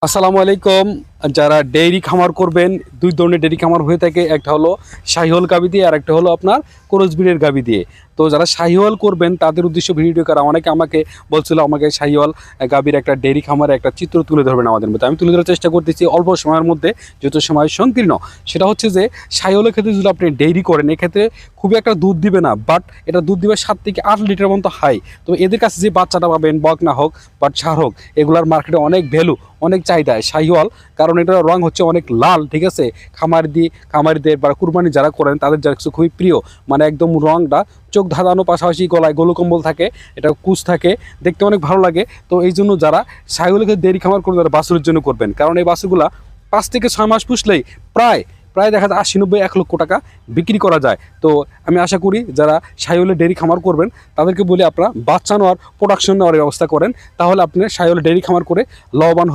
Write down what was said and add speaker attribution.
Speaker 1: আসসালামু আলাইকুম। যারা ডেইরি খামার করবেন, দুই ধরনের ডেইরি খামার হয়ে থাকে। একটা হলো শাহিওয়াল গাভী দিয়ে, আর একটা হলো আপনার ক্রস ব্রিডের গাভী দিয়ে। তো যারা শাহিওয়াল করবেন তাদের উদ্দেশ্য ভিডিও করা। অনেকে আমাকে বলছিল আমাকে শাহিওয়াল গাভীর একটা ডেইরি খামারের একটা চিত্র তুলে ধরবেন আমাদের মধ্যে। আমি তুলে ধরার চেষ্টা করতেছি অল্প সময়ের মধ্যে, যেহেতু সময় সংকীর্ণ। সেটা হচ্ছে যে শাহিওয়ালের ক্ষেত্রে যদি আপনি ডেইরি করেন, এক্ষেত্রে খুবই একটা দুধ দিবে না, বাট এটা দুধ দিবে 7 থেকে 8 লিটার মতো হাই। তো এদের কাছে যে বাচ্চাটা পাবেন, বকনা হোক বা ছাড় হোক, এগুলার মার্কেটে অনেক ভ্যালু, অনেক চাহিদা শাহিওয়াল। কারণ এটার রং হচ্ছে অনেক লাল, ঠিক আছে। খামারিদের বা কুরবানি যারা করেন তাদের কাছে খুবই প্রিয়। মানে একদম রংটা চোখ ধাঁধানো, পাশাপাশি গলায় গোলকম্বল থাকে, এটা কুচ থাকে, দেখতে অনেক ভালো লাগে। তো এই জন্য যারা শাহিওয়ালকে ডেইরি খামার করবেন তারা বাছুরের জন্য করবেন, কারণ এই বাছুরগুলা 5 থেকে 6 মাস পুষলেই প্রায় প্রায় দেখা যায় 80-90-1 লক্ষ টাকা বিক্রি করা যায়। তো আমি আশা করি যারা শাহিওয়ালের ডেইরি খামার করবেন তাদেরকে বলে আপনারা বাচ্চা নেওয়ার, প্রোডাকশন নেওয়ার ব্যবস্থা করেন, তাহলে আপনি শাহিওয়ালের ডেইরি খামার করে লাভবান